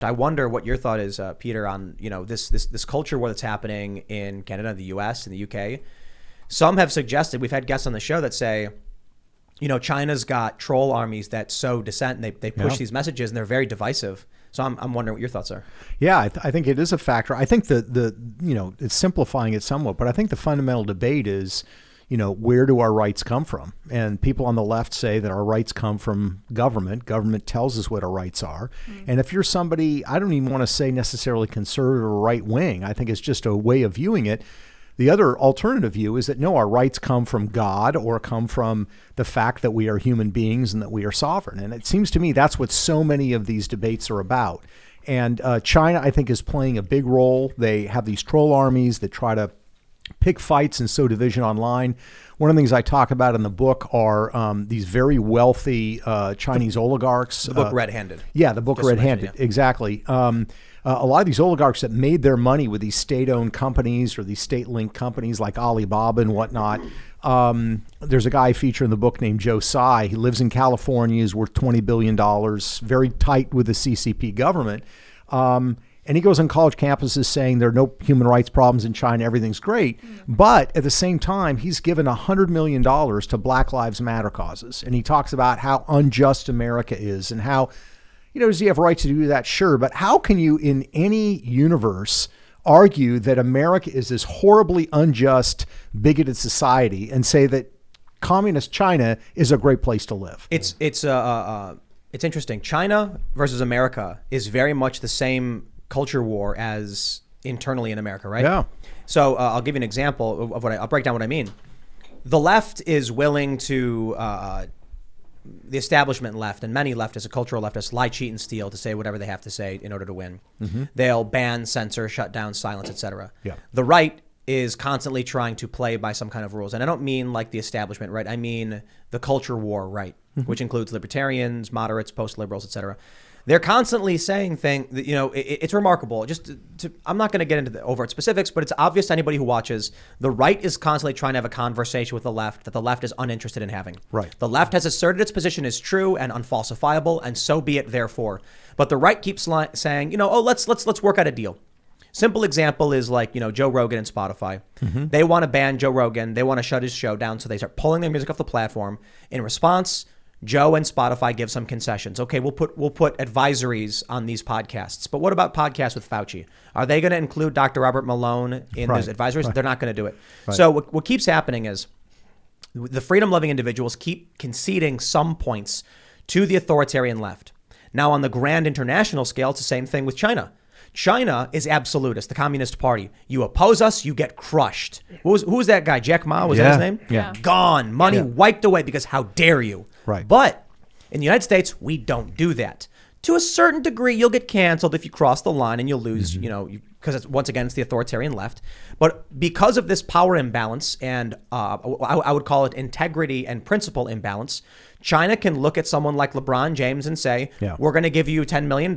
I wonder what your thought is, Peter, on this culture war that's happening in Canada, the U.S., and the U.K. Some have suggested, we've had guests on the show that say, China's got troll armies that sow dissent, and they push these messages, and they're very divisive. So I'm wondering what your thoughts are. Yeah, I think it is a factor. I think it's simplifying it somewhat, but I think the fundamental debate is, where do our rights come from? And people on the left say that our rights come from government. Government tells us what our rights are. Mm-hmm. And if you're somebody, I don't even want to say necessarily conservative or right wing, I think it's just a way of viewing it. The other alternative view is that no, our rights come from God or come from the fact that we are human beings and that we are sovereign. And it seems to me that's what so many of these debates are about. And China, I think, is playing a big role. They have these troll armies that try to pick fights and sow division online. One of the things I talk about in the book are these very wealthy Chinese oligarchs. The book Red-Handed. Yeah, the book Red-Handed, exactly. A lot of these oligarchs that made their money with these state-owned companies or these state-linked companies like Alibaba and whatnot. There's a guy featured in the book named Joe Tsai. He lives in California. He's worth $20 billion, very tight with the CCP government. And he goes on college campuses saying there are no human rights problems in China, everything's great. But at the same time, he's given $100 million to Black Lives Matter causes. And he talks about how unjust America is and how, does he have a right to do that? Sure. But how can you in any universe argue that America is this horribly unjust, bigoted society and say that communist China is a great place to live? It's interesting. China versus America is very much the same culture war as internally in America, right? Yeah. So I'll give you an example of I'll break down what I mean. The left is willing to, the establishment left and many leftists, a cultural leftists, lie, cheat, and steal to say whatever they have to say in order to win. Mm-hmm. They'll ban, censor, shut down, silence, etc. Yeah. The right is constantly trying to play by some kind of rules. And I don't mean like the establishment right. I mean the culture war right, which includes libertarians, moderates, post-liberals, etc. They're constantly saying things that, it's remarkable. I'm not going to get into the overt specifics, but it's obvious to anybody who watches, the right is constantly trying to have a conversation with the left that the left is uninterested in having. Right. The left has asserted its position is true and unfalsifiable, and so be it, therefore. But the right keeps saying, let's work out a deal. Simple example is like, Joe Rogan and Spotify. Mm-hmm. They want to ban Joe Rogan. They want to shut his show down. So they start pulling their music off the platform. In response, Joe and Spotify give some concessions. Okay, we'll put advisories on these podcasts. But what about podcasts with Fauci? Are they going to include Dr. Robert Malone in those advisories? Right. They're not going to do it. Right. So what keeps happening is the freedom-loving individuals keep conceding some points to the authoritarian left. Now, on the grand international scale, it's the same thing with China. China is absolutist, the Communist Party. You oppose us, you get crushed. Who was that guy? Jack Ma, was that his name? Yeah. Gone. Money wiped away because how dare you? Right. But in the United States, we don't do that. To a certain degree, you'll get canceled if you cross the line and you'll lose, because once again, it's the authoritarian left. But because of this power imbalance and I would call it integrity and principle imbalance, China can look at someone like LeBron James and say, we're going to give you $10 million,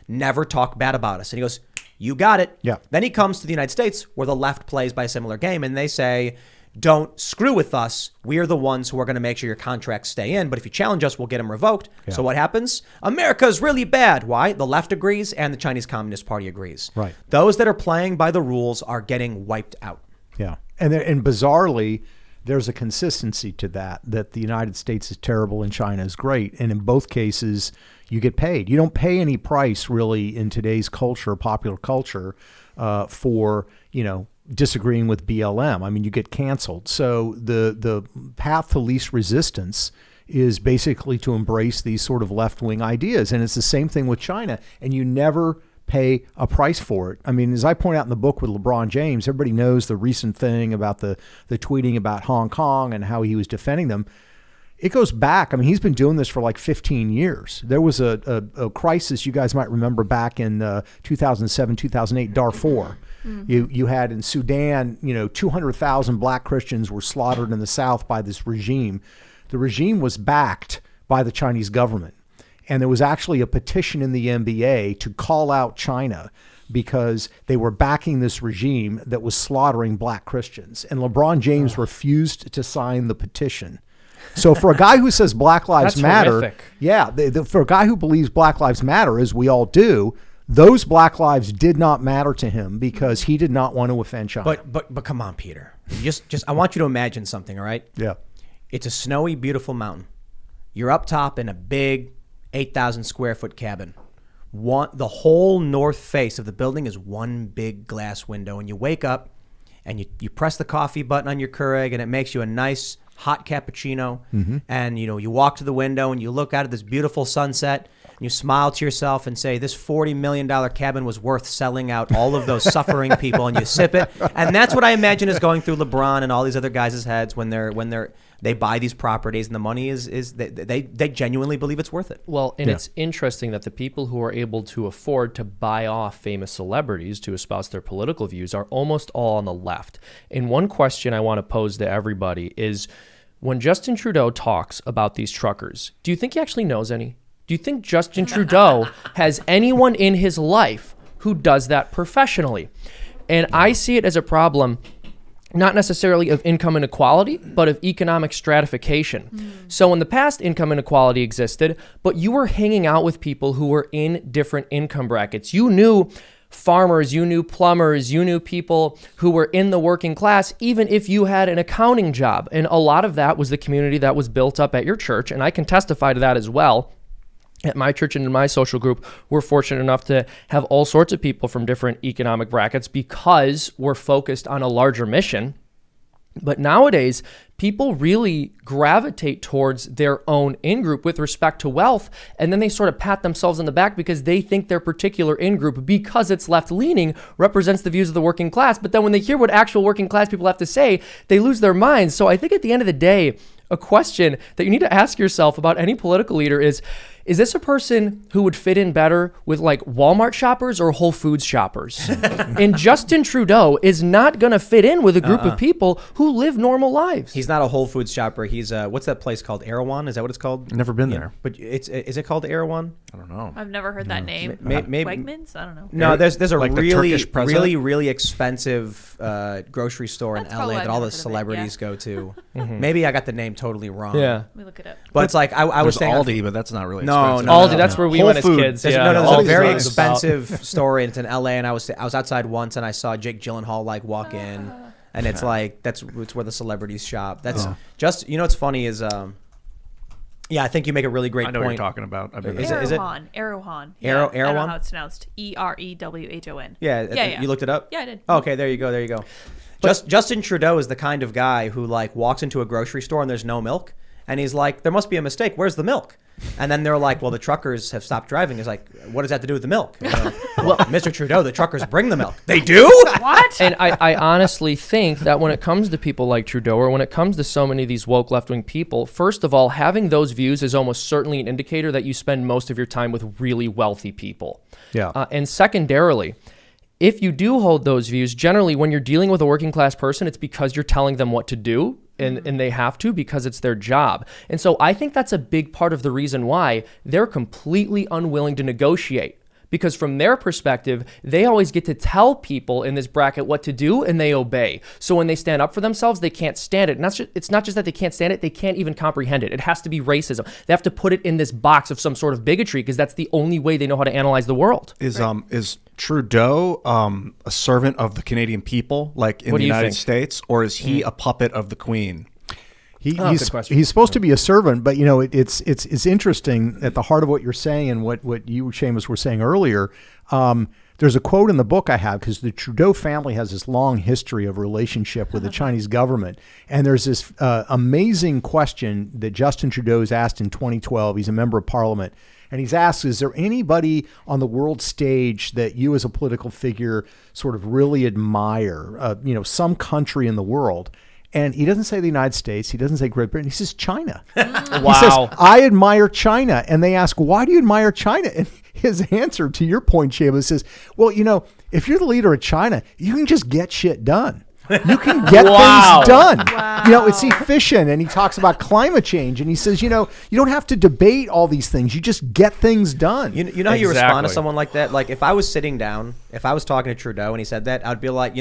never talk bad about us. And he goes, you got it. Yeah. Then he comes to the United States where the left plays by a similar game and they say, don't screw with us. We're the ones who are going to make sure your contracts stay in. But if you challenge us, we'll get them revoked. Yeah. So what happens? America's really bad. Why? The left agrees and the Chinese Communist Party agrees. Right. Those that are playing by the rules are getting wiped out. Yeah. And bizarrely, there's a consistency to that the United States is terrible and China is great. And in both cases, you get paid. You don't pay any price really in today's culture, popular culture, for, disagreeing with BLM. I mean, you get canceled. So the path to least resistance is basically to embrace these sort of left-wing ideas. And it's the same thing with China. And you never pay a price for it. I mean, as I point out in the book with LeBron James, everybody knows the recent thing about the tweeting about Hong Kong and how he was defending them. It goes back. I mean, he's been doing this for like 15 years. There was a crisis you guys might remember back in 2007, 2008, Darfur. Mm-hmm. You had in Sudan, 200,000 black Christians were slaughtered in the South by this regime. The regime was backed by the Chinese government. And there was actually a petition in the NBA to call out China because they were backing this regime that was slaughtering black Christians. And LeBron James refused to sign the petition. So for a guy who says Black Lives Matter, horrific. for a guy who believes Black Lives Matter, as we all do, those black lives did not matter to him because he did not want to offend China. But come on, Peter. Just I want you to imagine something, all right? Yeah. It's a snowy, beautiful mountain. You're up top in a big 8,000 square foot cabin. The whole north face of the building is one big glass window, and you wake up and you press the coffee button on your Keurig, and it makes you a nice hot cappuccino. And you walk to the window and you look out at this beautiful sunset. You smile to yourself and say, this $40 million cabin was worth selling out all of those suffering people, and you sip it. And that's what I imagine is going through LeBron and all these other guys' heads when they buy these properties, and the money is they genuinely believe it's worth it. Well, and it's interesting that the people who are able to afford to buy off famous celebrities to espouse their political views are almost all on the left. And one question I want to pose to everybody is, when Justin Trudeau talks about these truckers, do you think he actually knows any? Do you think Justin Trudeau has anyone in his life who does that professionally? And I see it as a problem, not necessarily of income inequality, but of economic stratification. So in the past, income inequality existed, but you were hanging out with people who were in different income brackets. You knew farmers, you knew plumbers, you knew people who were in the working class, even if you had an accounting job. And a lot of that was the community that was built up at your church, and I can testify to that as well. At my church and in my social group, we're fortunate enough to have all sorts of people from different economic brackets because we're focused on a larger mission. But nowadays, people really gravitate towards their own in-group with respect to wealth, and then they sort of pat themselves on the back because they think their particular in-group, because it's left-leaning, represents the views of the working class. But then when they hear what actual working class people have to say, they lose their minds. So I think at the end of the day, a question that you need to ask yourself about any political leader is this a person who would fit in better with like Walmart shoppers or Whole Foods shoppers? And Justin Trudeau is not going to fit in with a group of people who live normal lives. He's not a Whole Foods shopper. He's what's that place called? Erewhon? Is that what it's called? Never been there. But is it called Erewhon? I don't know. I've never heard that name. Maybe Wegmans? I don't know. No, there's a Like the really Turkish president? really expensive grocery store in That's LA probably that why all I've the never heard of it, celebrities go to. Maybe I got the name totally wrong. Yeah. Let me look it up. But it's like I was There's saying Aldi, but that's not really No, expensive. no, Aldi, no, that's where we Whole went as Food. kids. There's, Yeah. there's a Aldi's very right. expensive store, and it's in LA, and I was outside once, and I saw Jake Gyllenhaal like walk in, and it's like it's where the celebrities shop. That's just what's funny is yeah, I think you make a really great I know point. what you're talking about. I've been Is there. it? Erewhon. Erewhon? I don't know how it's pronounced. Erewhon. Yeah, you looked it up? Yeah, I did. Okay, there you go. Justin Trudeau is the kind of guy who like walks into a grocery store and there's no milk, and he's like, there must be a mistake. Where's the milk? And then they're like, well, the truckers have stopped driving. He's like, what does that have to do with the milk? Well, Mr. Trudeau, the truckers bring the milk. They do? What? And I honestly think that when it comes to people like Trudeau, or when it comes to so many of these woke left-wing people, first of all, having those views is almost certainly an indicator that you spend most of your time with really wealthy people. Yeah. And secondarily, if you do hold those views, generally when you're dealing with a working class person, it's because you're telling them what to do. And they have to because it's their job. And so I think that's a big part of the reason why they're completely unwilling to negotiate. Because from their perspective, they always get to tell people in this bracket what to do, and they obey. So when they stand up for themselves, they can't stand it. And it's not just that they can't stand it, they can't even comprehend it. It has to be racism. They have to put it in this box of some sort of bigotry because that's the only way they know how to analyze the world. Is Trudeau a servant of the Canadian people, like in What the do you United think? States, or is he a puppet of the Queen? Good question. He's supposed to be a servant, but it's interesting at the heart of what you're saying and what you, Seamus, were saying earlier. There's a quote in the book I have because the Trudeau family has this long history of relationship with the Chinese government, and there's this amazing question that Justin Trudeau is asked in 2012. He's a member of Parliament, and he's asked, "Is there anybody on the world stage that you, as a political figure, sort of really admire? Some country in the world?" And he doesn't say the United States. He doesn't say Great Britain. He says China. Wow. He says, I admire China. And they ask, why do you admire China? And his answer, to your point, Seamus, is, well, if you're the leader of China, you can just get shit done. You can get Wow. things done. Wow. It's efficient. And he talks about climate change. And he says, you don't have to debate all these things. You just get things done. You know how you respond to Exactly. someone like that? Like if I was sitting down, if I was talking to Trudeau and he said that, I'd be like,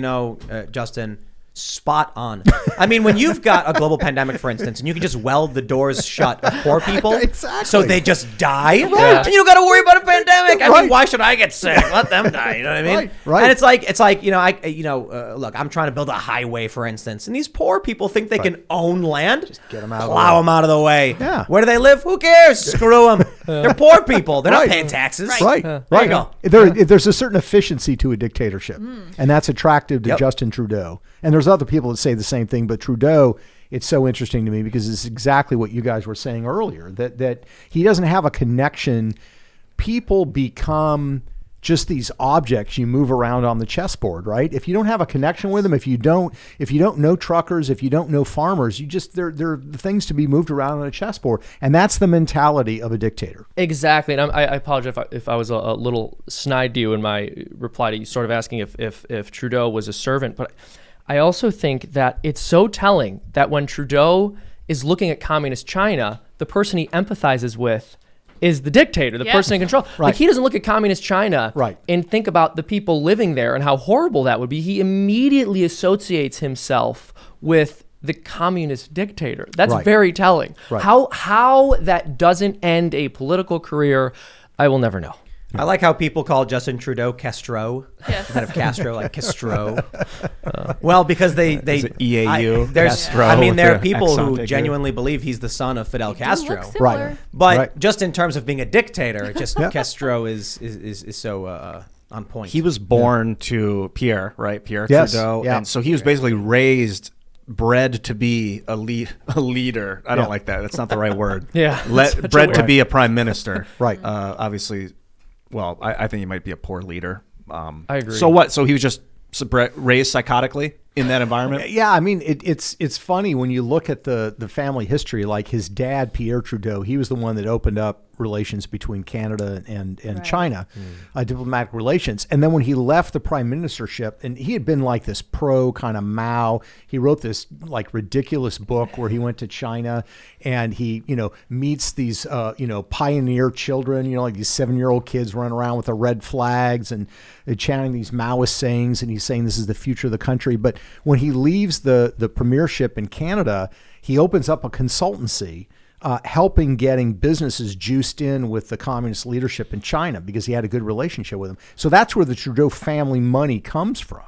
Justin, spot on. I mean, when you've got a global pandemic, for instance, and you can just weld the doors shut of poor people, Exactly. so they just die, Right. and you don't got to worry about a pandemic. I Right. mean, why should I get sick? Let them die. You know what I mean? Right. And it's like look, I'm trying to build a highway, for instance, and these poor people think they can own land. Just get 'em out of the plow way. them out of the way. Yeah. Where do they live? Who cares? Screw them. They're poor people. They're not Right. paying taxes. Right, There right. you go. There's a certain efficiency to a dictatorship, and that's attractive to Yep. Justin Trudeau. And there's other people that say the same thing, but Trudeau, it's so interesting to me because it's exactly what you guys were saying earlier, that he doesn't have a connection. People become just these objects you move around on the chessboard, right? If you don't have a connection with them, if you don't know truckers, if you don't know farmers, they're things to be moved around on a chessboard, and that's the mentality of a dictator. Exactly, and I apologize if I was a little snide to you in my reply to you, sort of asking if Trudeau was a servant, but I also think that it's so telling that when Trudeau is looking at communist China, the person he empathizes with is the dictator, the Yeah. person in control. Right. Like, he doesn't look at communist China Right. and think about the people living there and how horrible that would be. He immediately associates himself with the communist dictator. That's Right. very telling. Right. How that doesn't end a political career, I will never know. I like how people call Justin Trudeau Castro Yes. instead of Castro, like Castro. Well, because they Is it EAU? there's, Castro I mean, there are with the people accent who figure. genuinely believe he's the son of Fidel Castro. Look similar. Right. But Right. just in terms of being a dictator, just Castro is so on point. He was born to Pierre, right? Pierre Yes, Trudeau. yeah. And so he was basically bred to be a leader. I don't Yeah. like that. That's not the right word. Yeah, such a Bred to word. be a prime minister. Right. Obviously, well, I think he might be a poor leader. I agree. So what? So he was just raised psychotically in that environment? Yeah, I mean, it's funny when you look at the family history. Like his dad, Pierre Trudeau, he was the one that opened up relations between Canada and Right. China, diplomatic relations. And then when he left the prime ministership, and he had been like this pro kind of Mao, he wrote this like ridiculous book where he went to China and he, meets these, pioneer children, like these 7-year-old kids running around with the red flags and chanting these Maoist sayings. And he's saying this is the future of the country. But when he leaves the premiership in Canada, he opens up a consultancy helping getting businesses juiced in with the communist leadership in China because he had a good relationship with them. So that's where the Trudeau family money comes from.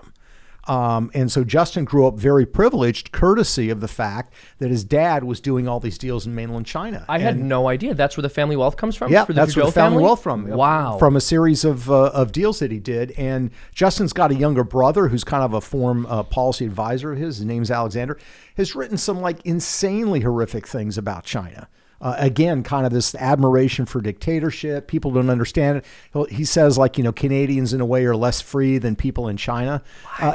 And so Justin grew up very privileged, courtesy of the fact that his dad was doing all these deals in mainland China. I had no idea that's where the family wealth comes from. Yeah, for the that's where Trudeau the family wealth from. Wow. From a series of deals that he did. And Justin's got a younger brother who's kind of a foreign policy advisor of his. His name's Alexander. Has written some like insanely horrific things about China. Again, kind of this admiration for dictatorship. People don't understand it. He says, like, Canadians in a way are less free than people in China.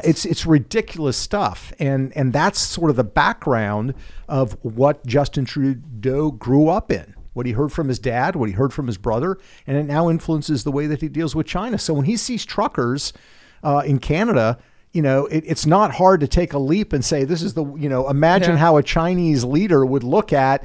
It's ridiculous stuff. And that's sort of the background of what Justin Trudeau grew up in. What he heard from his dad, what he heard from his brother, and it now influences the way that he deals with China. So when he sees truckers in Canada, it's not hard to take a leap and say, this is imagine how a Chinese leader would look at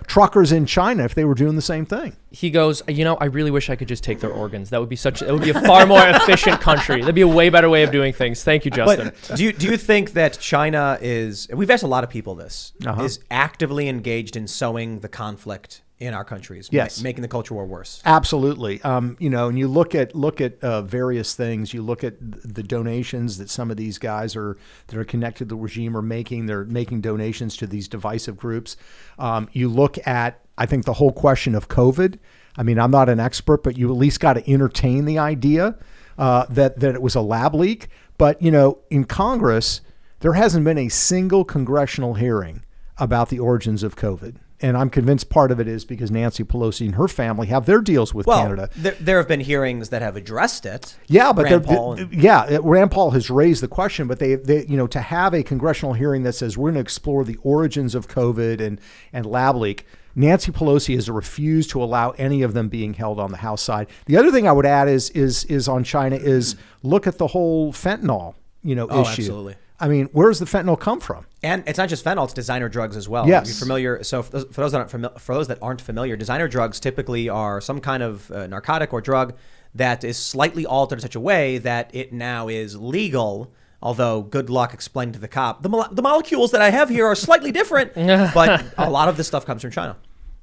truckers in China if they were doing the same thing. He goes, I really wish I could just take their organs. It would be a far more efficient country. That'd be a way better way of doing things. Thank you, Justin. But do you think that China is? We've asked a lot of people this. Is actively engaged in sowing the conflict in our countries, Yes. making the culture war worse. Absolutely. And you look at various things. You look at the donations that some of these guys that are connected to the regime are making. They're making donations to these divisive groups. You look at, I think, the whole question of COVID. I mean, I'm not an expert, but you at least got to entertain the idea that it was a lab leak. But, in Congress, there hasn't been a single congressional hearing about the origins of COVID. And I'm convinced part of it is because Nancy Pelosi and her family have their deals with Canada. There have been hearings that have addressed it. Yeah, but Rand Paul has raised the question, but they to have a congressional hearing that says we're going to explore the origins of COVID and lab leak. Nancy Pelosi has refused to allow any of them being held on the House side. The other thing I would add is on China is look at the whole fentanyl issue. Absolutely. I mean, where does the fentanyl come from? And it's not just fentanyl; it's designer drugs as well. Yes. You're familiar. So for those that aren't familiar, designer drugs typically are some kind of narcotic or drug that is slightly altered in such a way that it now is legal Although, good luck explaining to the cop, the molecules that I have here are slightly different. But a lot of this stuff comes from China.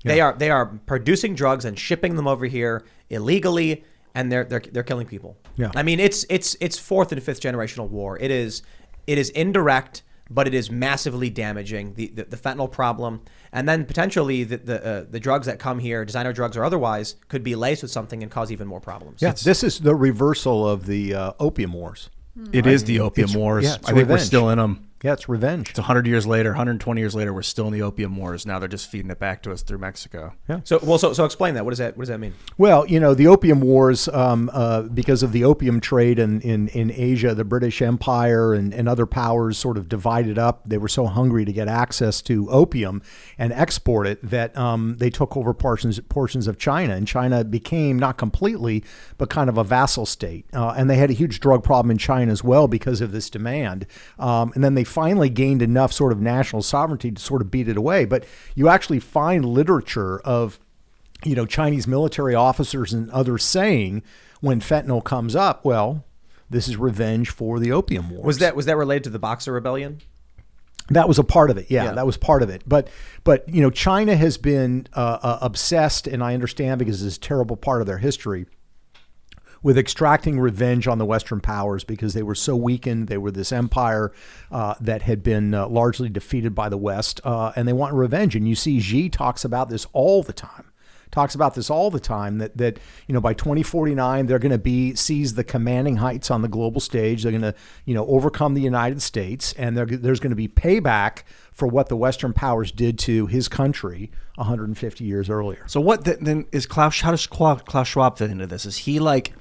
They are producing drugs and shipping them over here illegally, and they're killing people. Yeah. I mean, it's fourth and fifth generational war. It is indirect, but it is massively damaging. The fentanyl problem, and then potentially the drugs that come here, designer drugs or otherwise, could be laced with something and cause even more problems. Yeah, this is the reversal of the opium wars. It is the opium wars. yeah, it's I think we're revenge. still in them. Yeah, it's revenge. It's 100 years later, 120 years later, we're still in the opium wars. Now they're just feeding it back to us through Mexico. Yeah. So explain that. What does that mean? Well, the opium wars, because of the opium trade in Asia, the British Empire and other powers sort of divided up. They were so hungry to get access to opium and export it that they took over portions of China. And China became, not completely, but kind of a vassal state. And they had a huge drug problem in China as well because of this demand. And then they finally gained enough sort of national sovereignty to sort of beat it away. But you actually find literature of, Chinese military officers and others saying when fentanyl comes up, well, this is revenge for the opium wars. Was that related to the Boxer Rebellion? That was a part of it. Yeah, that was part of it. But China has been obsessed, and I understand because it's a terrible part of their history, with extracting revenge on the Western powers because they were so weakened. They were this empire that had been largely defeated by the West, and they want revenge. And you see Xi talks about this all the time. That by 2049 they're going to seize the commanding heights on the global stage. They're going to overcome the United States, and there's going to be payback for what the Western powers did to his country 150 years earlier. So what then is Klaus? How does Klaus Schwab fit into this? Is he like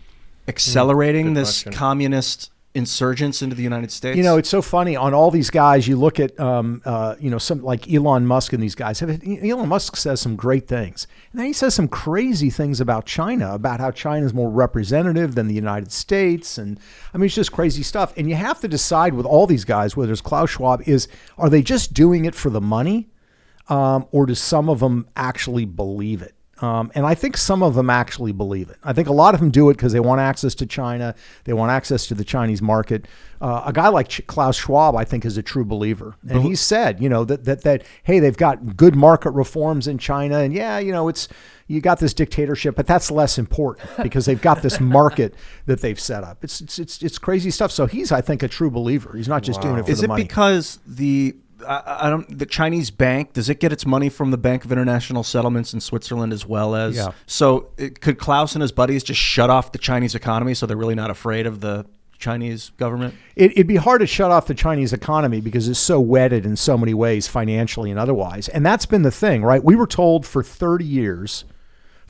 accelerating this communist insurgence into the United States? It's so funny. On all these guys, you look at, some like Elon Musk and these guys. Elon Musk says some great things. And then he says some crazy things about China, about how China is more representative than the United States. And I mean, it's just crazy stuff. And you have to decide with all these guys, whether it's Klaus Schwab, are they just doing it for the money? Or do some of them actually believe it? And I think some of them actually believe it. I think a lot of them do it because they want access to China. They want access to the Chinese market. A guy like Klaus Schwab, I think, is a true believer. And he said, that hey, they've got good market reforms in China. And you got this dictatorship, but that's less important because they've got this market that they've set up. It's crazy stuff. So he's, I think, a true believer. He's not just doing it for the money. Is it because the Chinese bank, does it get its money from the Bank of International Settlements in Switzerland as well as? Yeah. So could Klaus and his buddies just shut off the Chinese economy so they're really not afraid of the Chinese government? It'd be hard to shut off the Chinese economy because it's so wedded in so many ways, financially and otherwise. And that's been the thing, right? We were told for 30 years,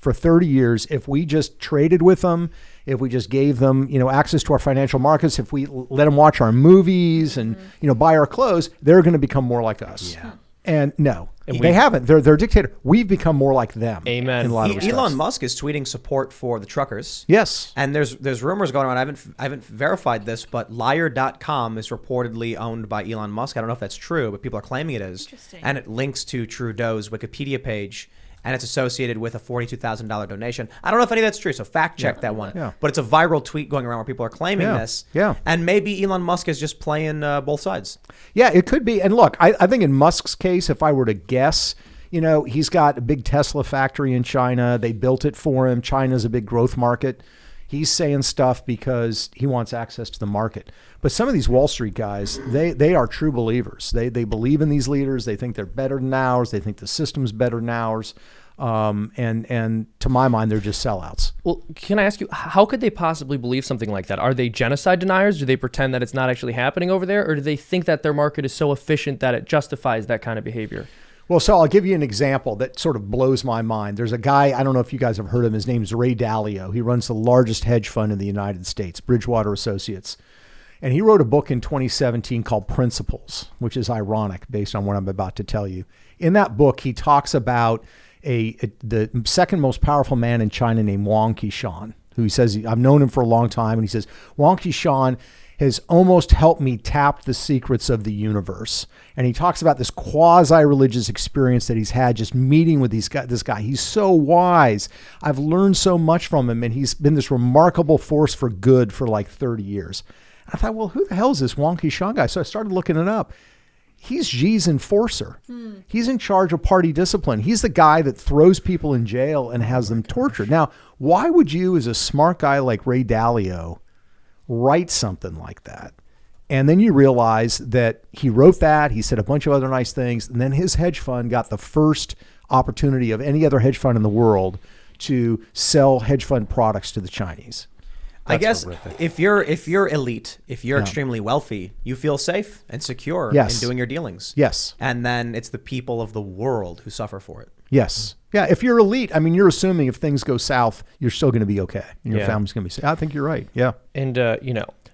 if we just traded with them, if we just gave them, access to our financial markets, if we let them watch our movies and, buy our clothes, they're going to become more like us. Yeah. And no, they haven't. They're a dictator. We've become more like them. Amen. In a lot of respects. Elon Musk is tweeting support for the truckers. Yes. And there's rumors going around. I haven't verified this, but liar.com is reportedly owned by Elon Musk. I don't know if that's true, but people are claiming it is. Interesting. And it links to Trudeau's Wikipedia page. And it's associated with a $42,000 donation. I don't know if any of that's true, so fact check that one. Yeah. But it's a viral tweet going around where people are claiming this. Yeah. And maybe Elon Musk is just playing both sides. Yeah, it could be. And look, I think in Musk's case, if I were to guess, he's got a big Tesla factory in China. They built it for him. China's a big growth market. He's saying stuff because he wants access to the market. But some of these Wall Street guys, they are true believers. They believe in these leaders. They think they're better than ours. They think the system's better than ours. And to my mind, they're just sellouts. Well, can I ask you, how could they possibly believe something like that? Are they genocide deniers? Do they pretend that it's not actually happening over there? Or do they think that their market is so efficient that it justifies that kind of behavior? Well, so I'll give you an example that sort of blows my mind. There's a guy, I don't know if you guys have heard of him. His name's Ray Dalio. He runs the largest hedge fund in the United States, Bridgewater Associates. And he wrote a book in 2017 called Principles, which is ironic based on what I'm about to tell you. In that book, he talks about the second most powerful man in China named Wang Qishan, who he says, I've known him for a long time. And he says, Wang Qishan has almost helped me tap the secrets of the universe. And he talks about this quasi-religious experience that he's had just meeting with this guy. He's so wise. I've learned so much from him, and he's been this remarkable force for good for like 30 years. I thought, well, who the hell is this Wang Qishan guy? So I started looking it up. He's Xi's enforcer. He's in charge of party discipline. He's the guy that throws people in jail and has them tortured. Now, why would you, as a smart guy like Ray Dalio, write something like that? And then you realize that he wrote that, he said a bunch of other nice things, and then his hedge fund got the first opportunity of any other hedge fund in the world to sell hedge fund products to the Chinese. I guess horrific. if you're elite, if you're extremely wealthy, you feel safe and secure Yes. in doing your dealings. Yes. And then it's the people of the world who suffer for it. Yes. Yeah. If you're elite, I mean, you're assuming if things go south, you're still going to be okay. And your Yeah. family's going to be safe. I think you're right. Yeah. And,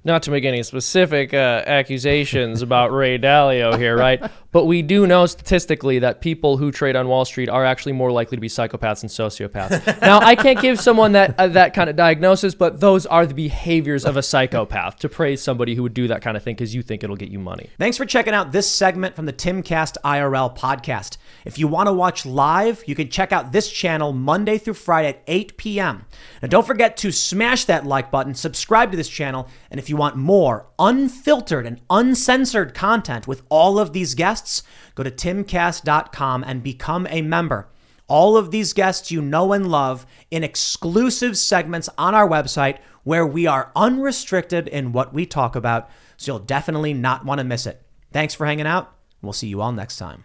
not to make any specific accusations about Ray Dalio here, right? But we do know statistically that people who trade on Wall Street are actually more likely to be psychopaths and sociopaths. Now, I can't give someone that kind of diagnosis, but those are the behaviors of a psychopath, to praise somebody who would do that kind of thing because you think it'll get you money. Thanks for checking out this segment from the Timcast IRL podcast. If you want to watch live, you can check out this channel Monday through Friday at 8 p.m. Now, don't forget to smash that like button, subscribe to this channel, and if you want more unfiltered and uncensored content with all of these guests, go to timcast.com and become a member. All of these guests you know and love in exclusive segments on our website where we are unrestricted in what we talk about, so you'll definitely not want to miss it. Thanks for hanging out. We'll see you all next time.